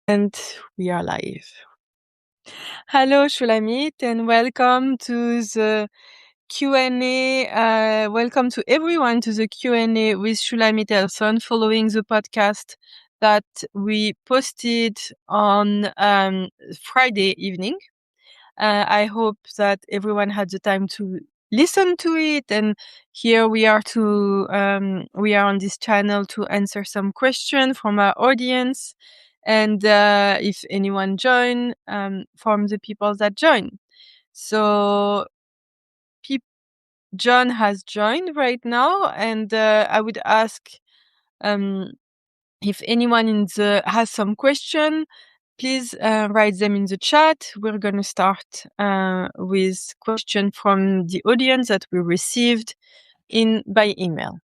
And we are live. Hello, Shulamit, and welcome to the Q&A. Welcome to everyone to the Q&A with Shulamit Elson, following the podcast that we posted on Friday evening. I hope that everyone had the time to listen to it, and here we are on this channel to answer some questions from our audience. And if anyone join, from the people that join. So John has joined right now, and I would ask if anyone has some question, please write them in the chat. We're going to start with question from the audience that we received by email.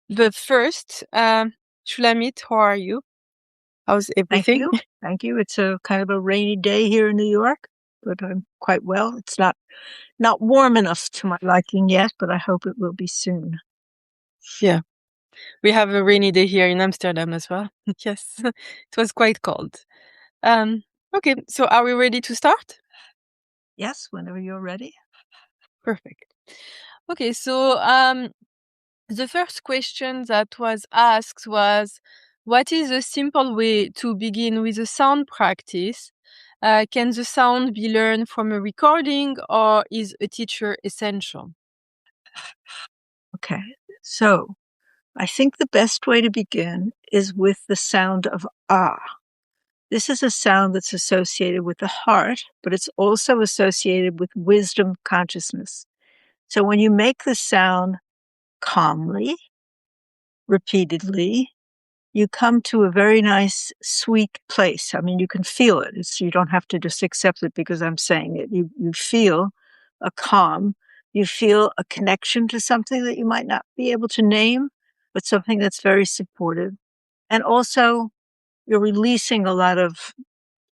But first, Shulamit, how are you? How's everything? Thank you. It's a kind of a rainy day here in New York, but I'm quite well. It's not warm enough to my liking yet, but I hope it will be soon. Yeah. We have a rainy day here in Amsterdam as well. Yes, it was quite cold. Okay, so are we ready to start? Yes, whenever you're ready. Perfect. Okay, so the first question that was asked was, what is a simple way to begin with a sound practice? Can the sound be learned from a recording, or is a teacher essential? Okay, so I think the best way to begin is with the sound of ah. This is a sound that's associated with the heart, but it's also associated with wisdom consciousness. So when you make the sound calmly, repeatedly, you come to a very nice, sweet place. I mean, you can feel it. You don't have to just accept it because I'm saying it. You feel a calm. You feel a connection to something that you might not be able to name, but something that's very supportive. And also, you're releasing a lot of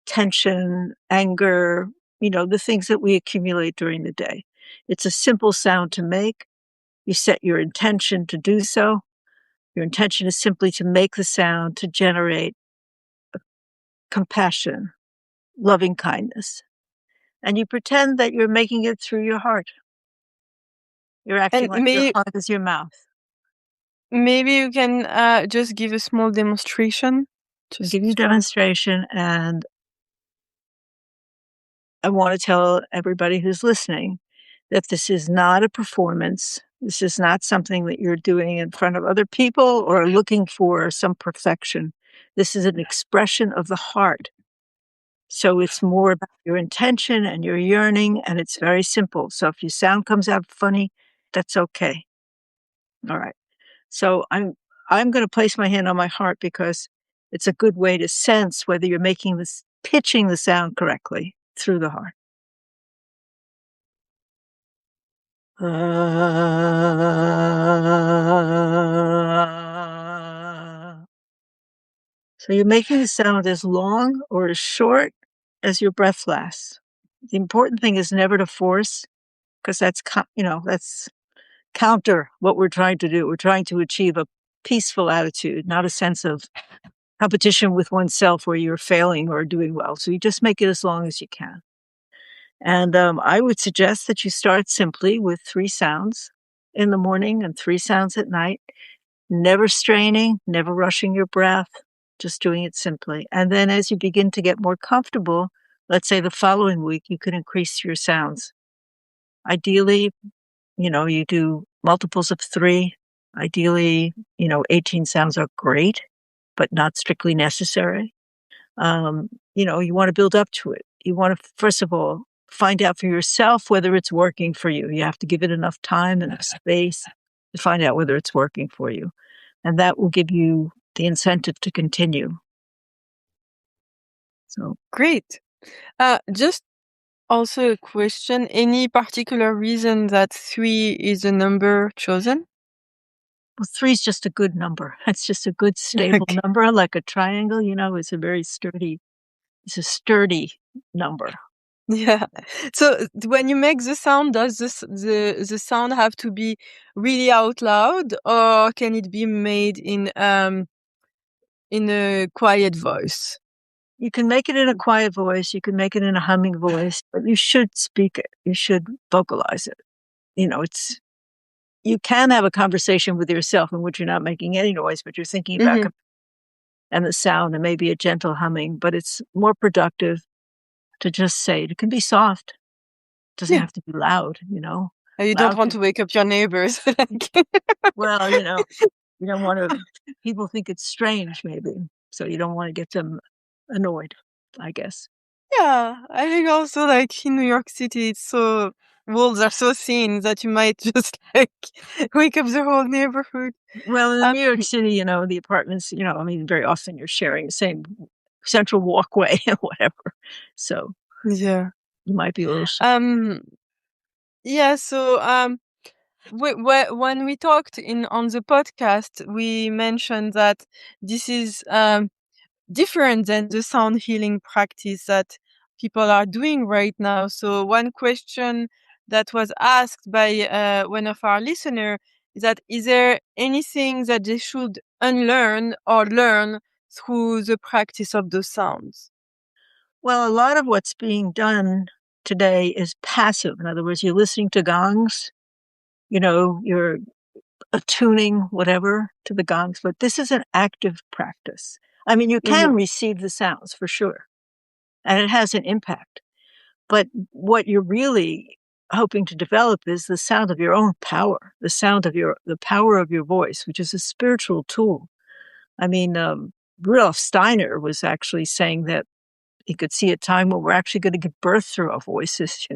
tension, anger, the things that we accumulate during the day. It's a simple sound to make. You set your intention to do so. Your intention is simply to make the sound to generate compassion, loving kindness. And you pretend that you're making it through your heart. You're acting like your heart is your mouth. Maybe you can just give a small demonstration. I'll give you a demonstration, and I want to tell everybody who's listening that this is not a performance. This is not something that you're doing in front of other people or looking for some perfection. This is an expression of the heart. So it's more about your intention and your yearning, and it's very simple. So if your sound comes out funny, that's okay. All right. So I'm going to place my hand on my heart because it's a good way to sense whether you're pitching the sound correctly through the heart. So you're making the sound as long or as short as your breath lasts. The important thing is never to force, because that's counter what we're trying to do. We're trying to achieve a peaceful attitude, not a sense of competition with oneself where you're failing or doing well. So you just make it as long as you can. And I would suggest that you start simply with 3 sounds in the morning and 3 sounds at night, never straining, never rushing your breath, just doing it simply. And then as you begin to get more comfortable, let's say the following week, you can increase your sounds. Ideally, you do multiples of 3. Ideally, 18 sounds are great, but not strictly necessary. You want to build up to it. You want to, first of all, find out for yourself whether it's working for you. You have to give it enough time and space to find out whether it's working for you. And that will give you the incentive to continue. So great. Just also a question. Any particular reason that 3 is a number chosen? Well, 3 is just a good number. It's just a good stable number, like a triangle, it's a sturdy number. Yeah. So when you make the sound, does the sound have to be really out loud, or can it be made in in a quiet voice? You can make it in a quiet voice. You can make it in a humming voice, but you should speak it. You should vocalize it. You can have a conversation with yourself in which you're not making any noise, but you're thinking about and the sound and maybe a gentle humming, but it's more productive to just say it. It can be soft. It doesn't have to be loud, You don't want to wake up your neighbors. Well, you don't want to, people think it's strange maybe. So you don't want to get them annoyed, I guess. Yeah, I think also like in New York City, it's so walls are so thin that you might just like wake up the whole neighborhood. Well, in New York City, the apartments, very often you're sharing the same central walkway and whatever. So yeah, you might be a little. Yeah. So when we talked on the podcast, we mentioned that this is different than the sound healing practice that people are doing right now. So one question that was asked by one of our listeners is that is there anything that they should unlearn or learn through the practice of those sounds? Well, a lot of what's being done today is passive. In other words, you're listening to gongs, you're attuning whatever to the gongs, but this is an active practice. I mean, you can receive the sounds for sure, and it has an impact. But what you're really hoping to develop is the sound of your own power, the power of your voice, which is a spiritual tool. I mean, Rudolf Steiner was actually saying that he could see a time when we're actually going to give birth through our voices,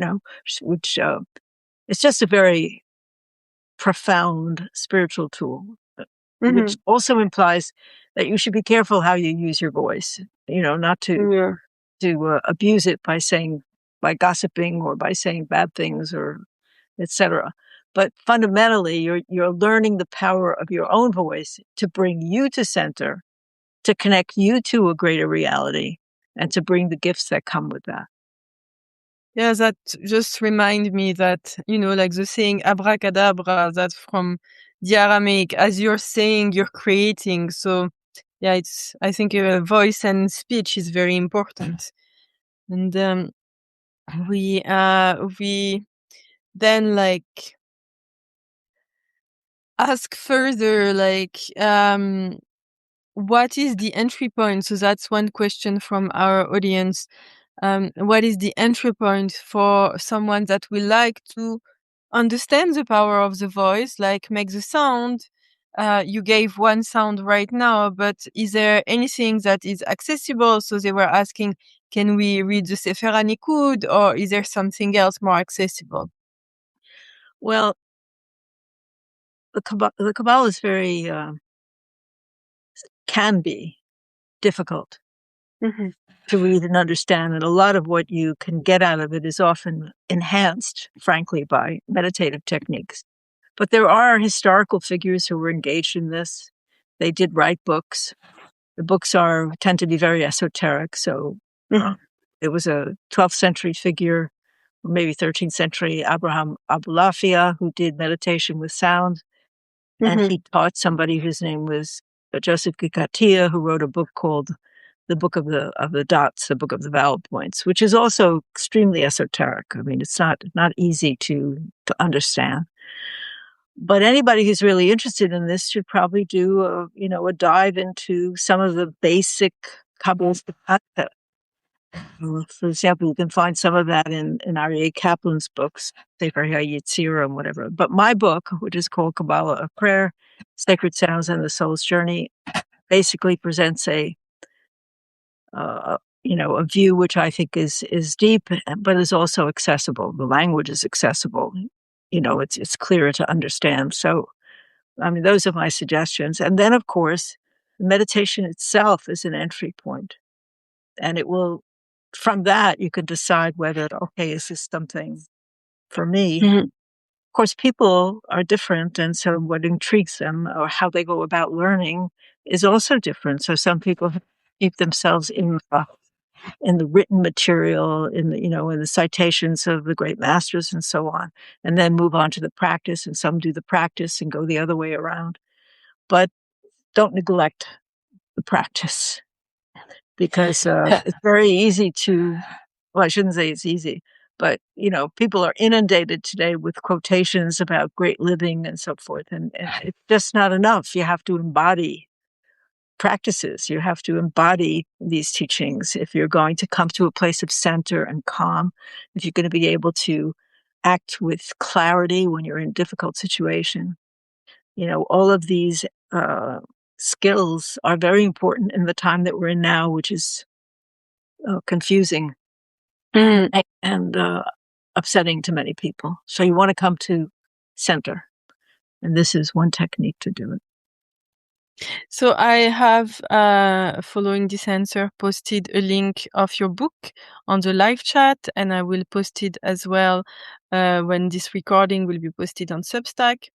which it's just a very profound spiritual tool, which also implies that you should be careful how you use your voice, not to abuse it by gossiping or by saying bad things or etc. But fundamentally, you're learning the power of your own voice to bring you to center, to connect you to a greater reality, and to bring the gifts that come with that. Yeah, that just remind me that, like the saying abracadabra, that's from the Aramaic. As you're saying, you're creating. So yeah, I think voice and speech is very important. And we then like ask further, like what is the entry point? So that's one question from our audience. What is the entry point for someone that will like to understand the power of the voice, like make the sound? You gave one sound right now, but is there anything that is accessible? So they were asking, can we read the Sefer HaNikud, or is there something else more accessible? Well, the Kabbalah is very, can be difficult to read and understand. And a lot of what you can get out of it is often enhanced, frankly, by meditative techniques. But there are historical figures who were engaged in this. They did write books. The books tend to be very esoteric. So it was a 12th century figure, or maybe 13th century, Abraham Abulafia, who did meditation with sound. And he taught somebody whose name was Joseph Gikatia, who wrote a book called The Book of the Dots, the Book of the Vowel Points, which is also extremely esoteric. I mean, it's not easy to understand. But anybody who's really interested in this should probably do a dive into some of the basic Kabbalistic concepts. For example, you can find some of that in Aryeh Kaplan's books, Sefer HaYetzirah and whatever. But my book, which is called Kabbalah of Prayer, Sacred Sounds and the Soul's Journey, basically presents a view which I think is deep, but is also accessible. The language is accessible. It's clearer to understand. So, I mean, those are my suggestions. And then, of course, meditation itself is an entry point, and it will. From that, you can decide whether, okay, is this something for me? Of course, people are different, and so what intrigues them or how they go about learning is also different. So some people keep themselves in the written material, in the citations of the great masters and so on, and then move on to the practice, and some do the practice and go the other way around. But don't neglect the practice, because it's very easy to, well, I shouldn't say it's easy, but, people are inundated today with quotations about great living and so forth, and it's just not enough. You have to embody practices. You have to embody these teachings if you're going to come to a place of center and calm, if you're going to be able to act with clarity when you're in a difficult situation. All of these skills are very important in the time that we're in now, which is confusing and upsetting to many people. So you want to come to center, and this is one technique to do it. So I have, following this answer, posted a link of your book on the live chat, and I will post it as well when this recording will be posted on Substack.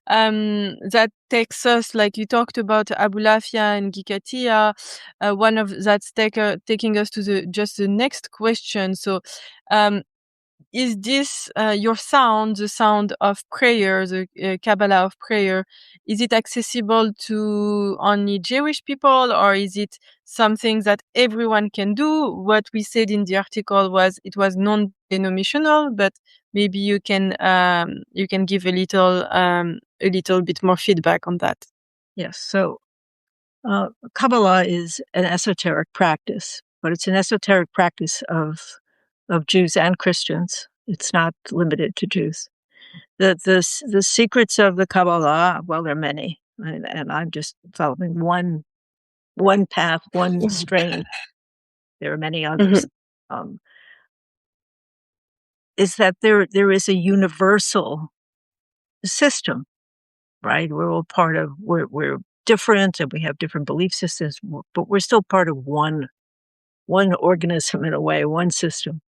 That takes us, like you talked about Abulafia and Gikatia, one of that's taking us to the next question. So, is this your sound, the sound of prayer, the Kabbalah of prayer? Is it accessible to only Jewish people, or is it something that everyone can do? What we said in the article was it was non-denominational, but maybe you can give a little bit more feedback on that. Yes. So Kabbalah is an esoteric practice, but it's an esoteric practice of Jews and Christians. It's not limited to Jews. The secrets of the Kabbalah, well, there are many, and I'm just following one path, one strain. There are many others. Is that there is a universal system, right? We're all part of. We're different, and we have different belief systems, but we're still part of one organism in a way, one system.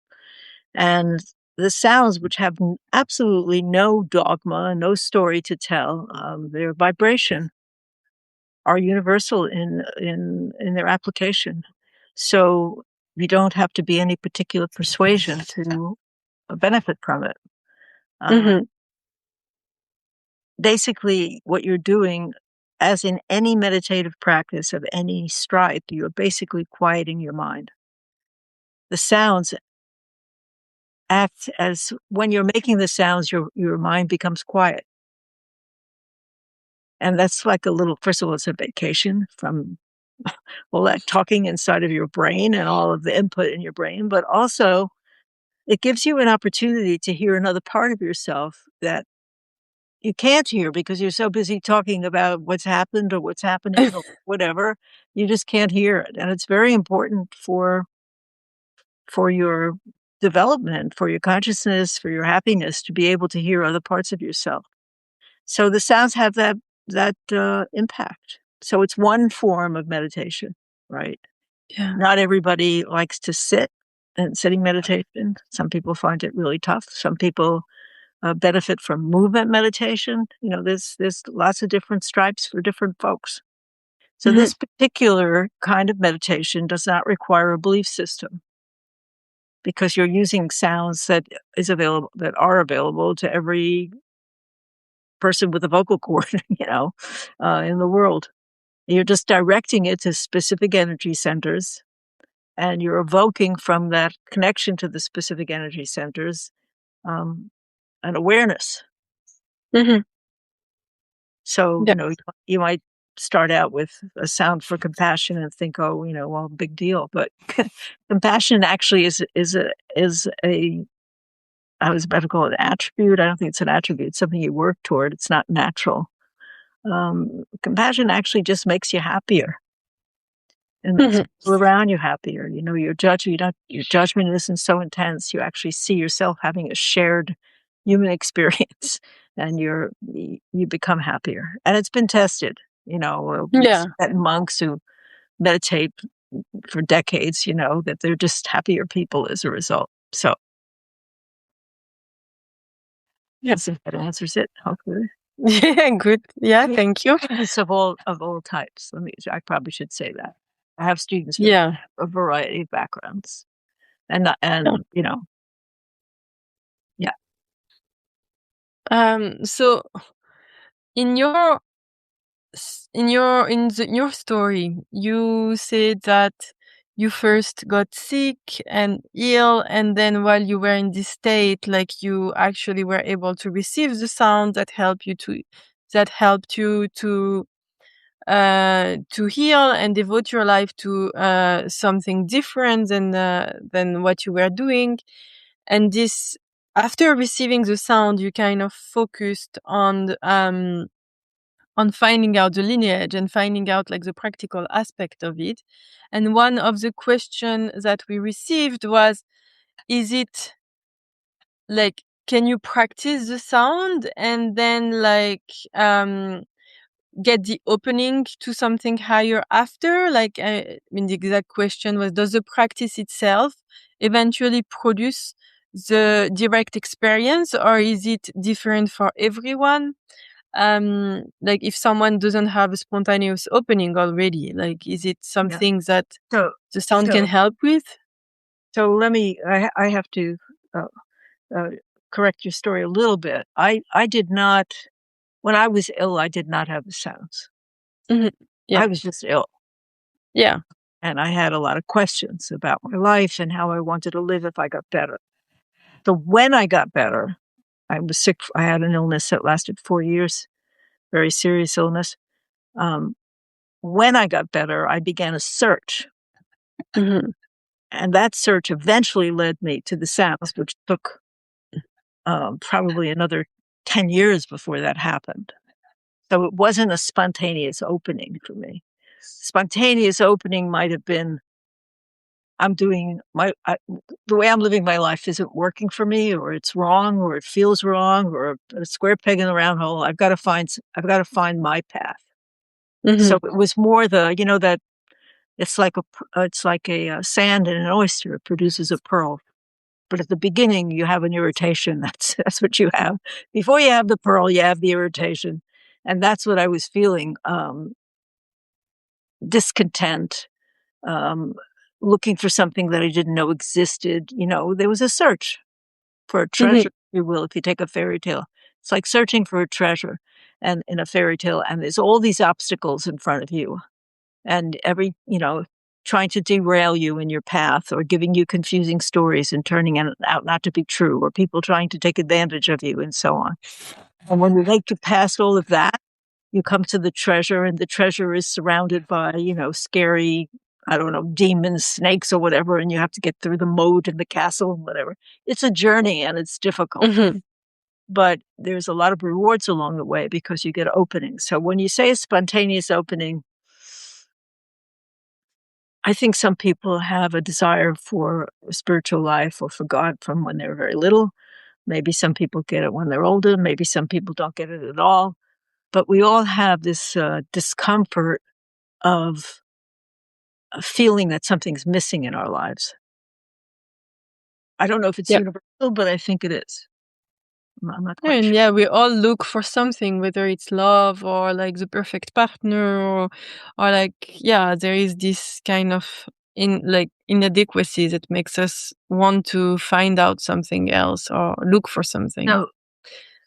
And the sounds, which have absolutely no dogma, no story to tell, their vibration, are universal in their application. So you don't have to be any particular persuasion to benefit from it. Basically, what you're doing, as in any meditative practice of any stripe, you're basically quieting your mind. The sounds act as, when you're making the sounds, your mind becomes quiet. And that's like a little, first of all, it's a vacation from all that talking inside of your brain and all of the input in your brain, but also it gives you an opportunity to hear another part of yourself that you can't hear because you're so busy talking about what's happened or what's happening or whatever. You just can't hear it. And it's very important for your development, for your consciousness, for your happiness, to be able to hear other parts of yourself. So the sounds have that impact. So it's one form of meditation, right? Yeah. Not everybody likes to sit in sitting meditation. Some people find it really tough. Some people benefit from movement meditation. There's lots of different stripes for different folks. So this particular kind of meditation does not require a belief system, because you're using sounds that are available to every person with a vocal cord, in the world. You're just directing it to specific energy centers, and you're evoking from that connection to the specific energy centers an awareness. So, you might start out with a sound for compassion and think, oh, well, big deal. But compassion actually is a, I was about to call it an attribute. I don't think it's an attribute. It's something you work toward. It's not natural. Compassion actually just makes you happier, and makes people around you happier. Your judgment isn't so intense. You actually see yourself having a shared human experience, and you become happier. And it's been tested. At monks who meditate for decades, that they're just happier people as a result. So, yes, if that answers it, hopefully. Yeah, good. Yeah, thank you. Students of all types. I probably should say that. I have students from a variety of backgrounds, and yeah. So, in your in your story, you said that you first got sick and ill, and then while you were in this state, like you actually were able to receive the sound that helped you to heal and devote your life to something different than what you were doing. And this, after receiving the sound, you kind of focused on finding out the lineage and finding out like the practical aspect of it. And one of the questions that we received was, is it like, can you practice the sound and then like get the opening to something higher after? Like, I mean, the exact question was, does the practice itself eventually produce the direct experience, or is it different for everyone? Like if someone doesn't have a spontaneous opening already, like, is it something that So, the sound so, can help with? so I have to uh, uh, correct your story a little bit. I did not, when I was ill, I did not have the sounds. Mhm. Yeah. I was just ill. Yeah. And I had a lot of questions about my life and how I wanted to live if I got better. So when I got better, I was sick. I had an illness that lasted 4 years, very serious illness. Um, when I got better, I began a search. Mhm. And that search eventually led me to the sounds, which took probably another 10 years before that happened. So it wasn't a spontaneous opening for me. Spontaneous opening might have been, I'm doing the way I'm living my life isn't working for me, or it's wrong, or it feels wrong, or a square peg in the round hole. I've got to find my path. So Mhm. it was more that it's like a sand in an oyster. It produces a pearl. But at the beginning, you have an irritation. That's what you have. Before you have the pearl, you have the irritation, and that's what I was feeling: discontent, um, looking for something that I didn't know existed. There was a search for a Mhm. treasure, if you will. If you take a fairy tale, it's like searching for a treasure, and in a fairy tale, and there's all these obstacles in front of you, and trying to derail you in your path, or giving you confusing stories and turning out not to be true, or people trying to take advantage of you, and so on. And when you make it past all of that, you come to the treasure, and the treasure is surrounded by, scary, I don't know, demons, snakes, or whatever, and you have to get through the moat and the castle and whatever. It's a journey, and it's difficult. Mhm. But there's a lot of rewards along the way because you get openings. So when you say a spontaneous opening, I think some people have a desire for a spiritual life or for God from when they're very little. Maybe some people get it when they're older. Maybe some people don't get it at all. But we all have this discomfort of a feeling that something's missing in our lives. I don't know if it's Yeah. universal, but I think it is. I'm not quite And sure. yeah, we all look for something, whether it's love or like the perfect partner, or like, yeah, there is this kind of inadequacy that makes us want to find out something else or look for something.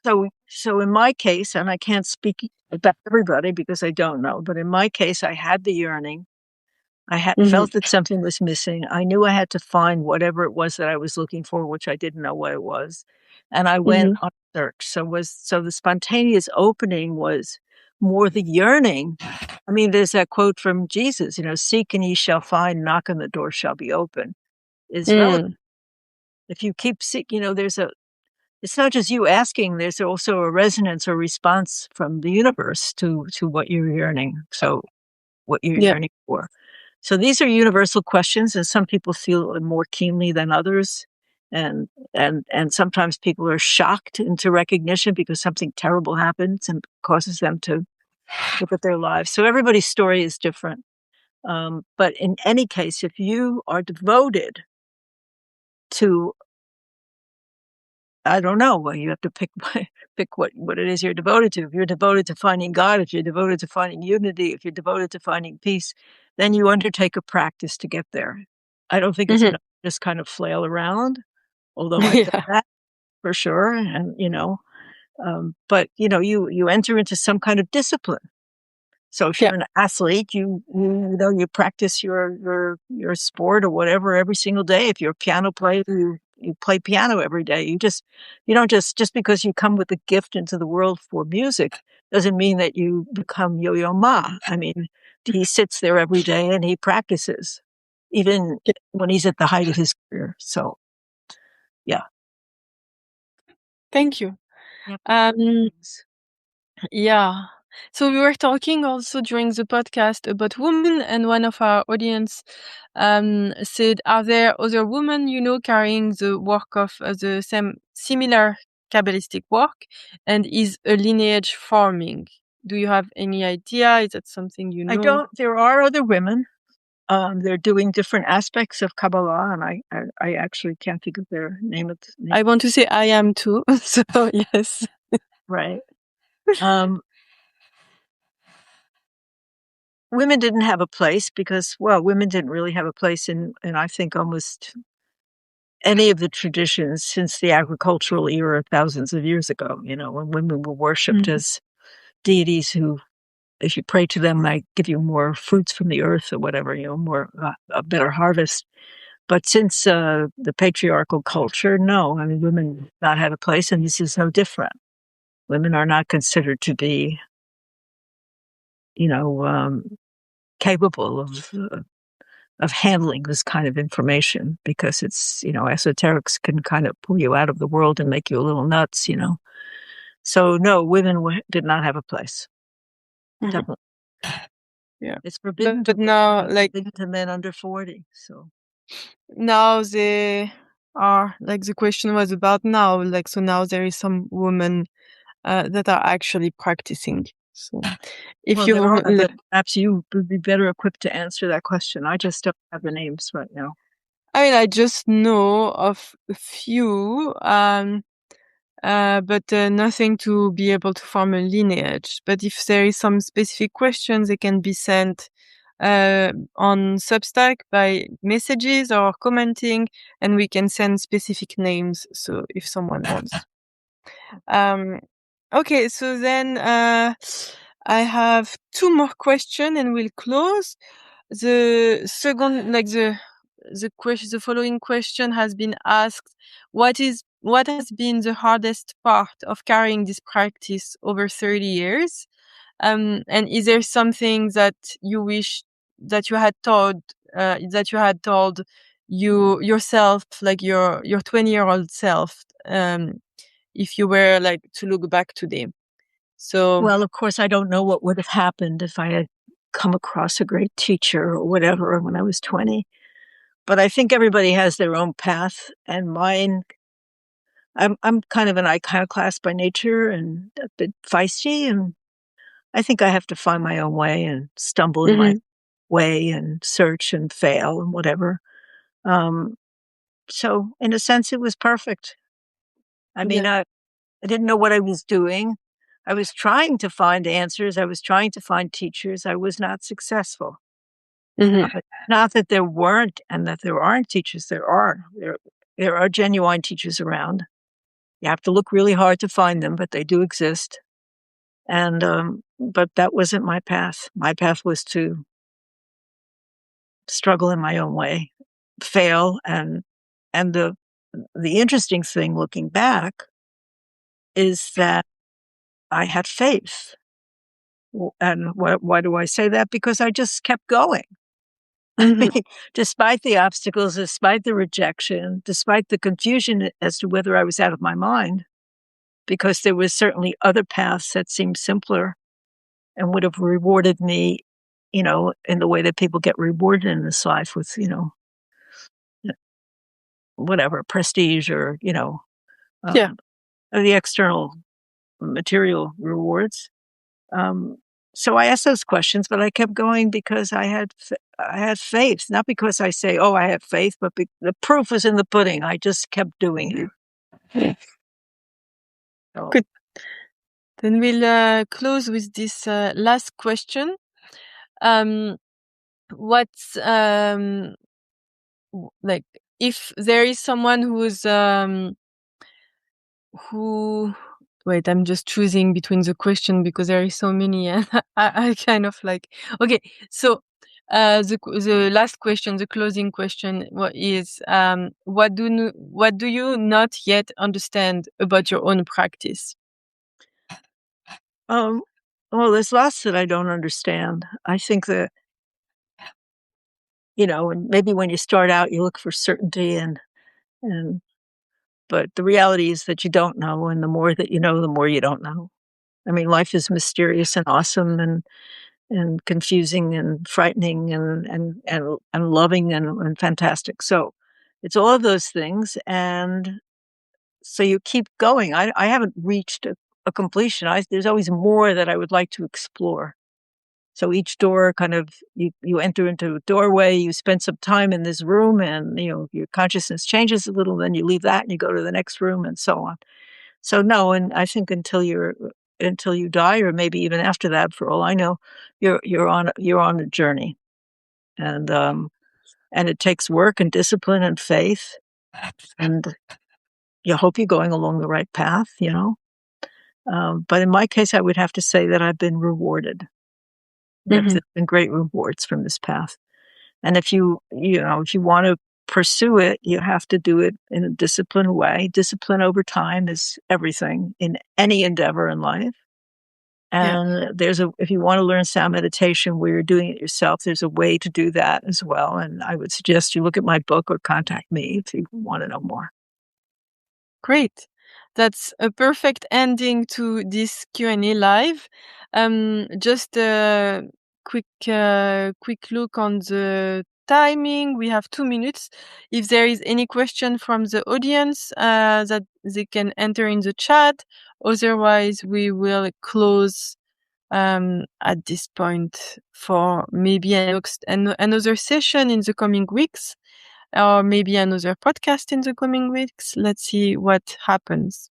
So, so in my case, and I can't speak about everybody because I don't know, but in my case, I had the yearning. I had Mhm. felt that something was missing. I knew I had to find whatever it was that I was looking for, which I didn't know what it was. And I went Mhm. on a search. So the spontaneous opening was more the yearning. I mean, there's that quote from Jesus, seek and ye shall find, knock and the door shall be open. Is relative. Mm. If you keep seeking, it's not just you asking, there's also a resonance or response from the universe to what you're yearning. So what you're Yeah. yearning for. So these are universal questions, and some people feel it more keenly than others. And sometimes people are shocked into recognition because something terrible happens and causes them to look at their lives. So everybody's story is different. But in any case, if you are devoted to, I don't know, well, you have to pick pick what it is you're devoted to. If you're devoted to finding God, if you're devoted to finding unity, if you're devoted to finding peace, then you undertake a practice to get there. I don't think it's Mhm. enough to just kind of flail around, although I've done Yeah. that for sure. And but you enter into some kind of discipline. So if you're an athlete, you practice your sport or whatever every single day. If you're a piano player, you play piano every day. You don't just because you come with a gift into the world for music doesn't mean that you become Yo-Yo Ma. I mean, he sits there every day and he practices, even when he's at the height of his career. So, yeah. Thank you. Yep. Yeah. So we were talking also during the podcast about women, and one of our audience said, "Are there other women carrying the work of the similar Kabbalistic work, and is a lineage forming? Do you have any idea? Is that something you know?" I don't. There are other women. They're doing different aspects of Kabbalah, and I actually can't think of their name. I want to say I am too. So yes. Right. Women didn't have a place because, well, women didn't really have a place in I think almost any of the traditions since the agricultural era thousands of years ago, when women were worshipped as deities who, if you pray to them, might give you more fruits from the earth or whatever, more, a better harvest. But since the patriarchal culture, no, I mean, women not had a place, and this is no different. Women are not considered to be, capable of handling this kind of information because it's, esoterics can kind of pull you out of the world and make you a little nuts, So no, women did not have a place. Definitely. Yeah. It's forbidden but now, to men under 40. So now they are, the question was about now, so now there is some women that are actually practicing. So if but perhaps you would be better equipped to answer that question. I just don't have the names right now. I mean, I just know of a few, but nothing to be able to form a lineage. But if there is some specific questions, they can be sent on Substack by messages or commenting, and we can send specific names. So if someone wants. Okay, so then I have two more questions, and we'll close. The second, the following question has been asked: what has been the hardest part of carrying this practice over 30 years? And is there something that you wish that you had told you yourself, like your 20-year-old self, if you were to look back today? So, well, of course, I don't know what would have happened if I had come across a great teacher or whatever when I was 20. But I think everybody has their own path, and mine, I'm kind of an iconoclast by nature and a bit feisty, and I think I have to find my own way and stumble in my way and search and fail and whatever. So in a sense, it was perfect. I mean, I didn't know what I was doing. I was trying to find answers. I was trying to find teachers. I was not successful. Not that there weren't and that there aren't teachers. There are. There are genuine teachers around. You have to look really hard to find them, but they do exist. And but that wasn't my path. My path was to struggle in my own way, fail, and the interesting thing looking back is that I had faith. And why do I say that? Because I just kept going. I mean, despite the obstacles, despite the rejection, despite the confusion as to whether I was out of my mind, because there was certainly other paths that seemed simpler and would have rewarded me, in the way that people get rewarded in this life with, whatever, prestige or, the external material rewards. So I asked those questions, but I kept going because I had faith, not because I say, oh, I have faith, but the proof was in the pudding. I just kept doing it. So. Good. Then we'll close with this last question. What's if there is someone who Wait, I'm just choosing between the question because there is so many, and I kind of like. Okay, so the last question, the closing question, is what do you not yet understand about your own practice? Well, there's lots that I don't understand. I think that, and maybe when you start out, you look for certainty and but the reality is that you don't know, and the more that you know, the more you don't know. I mean, life is mysterious and awesome and confusing and frightening and loving and fantastic. So it's all of those things, and so you keep going. I haven't reached a completion. There's always more that I would like to explore. So each door kind of you enter into a doorway, you spend some time in this room, and your consciousness changes a little, then you leave that and you go to the next room and so on. So no, and I think until you die, or maybe even after that, for all I know, you're on a journey. And it takes work and discipline and faith, and you hope you're going along the right path. But in my case, I would have to say that I've been rewarded. There's been great rewards from this path. And if if you want to pursue it, you have to do it in a disciplined way. Discipline over time is everything in any endeavor in life. And if you want to learn sound meditation where you're doing it yourself, there's a way to do that as well. And I would suggest you look at my book or contact me if you want to know more. Great. That's a perfect ending to this Q&A live. Just a quick look on the timing. We have 2 minutes. If there is any question from the audience, that they can enter in the chat. Otherwise, we will close at this point for maybe another session in the coming weeks, or maybe another podcast in the coming weeks. Let's see what happens.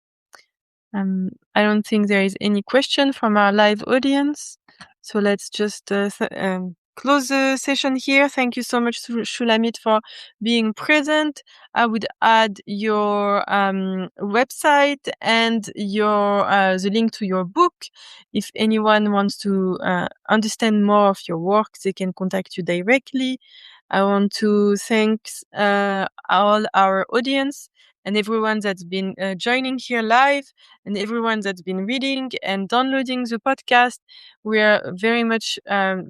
I don't think there is any question from our live audience. So let's just close the session here. Thank you so much, Shulamit, for being present. I would add your website and the link to your book. If anyone wants to understand more of your work, they can contact you directly. I want to thank all our audience and everyone that's been joining here live, and everyone that's been reading and downloading the podcast. We are very much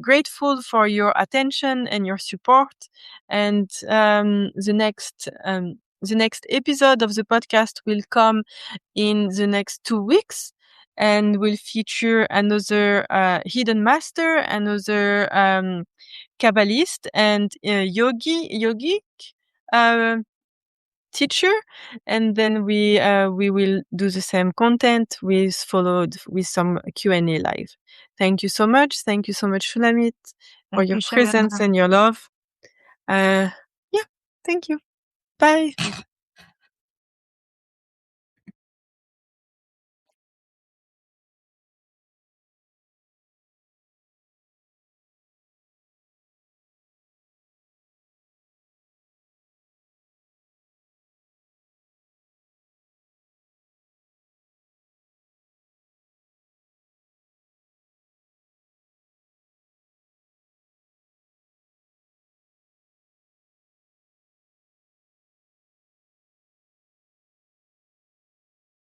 grateful for your attention and your support. And the next episode of the podcast will come in the next 2 weeks, and will feature another hidden master, another Kabbalist, and yogic teacher. And then we will do the same content followed with some Q&A live. Thank you so much. Thank you so much, Shulamit, for your presence and your love. Yeah, thank you. Bye.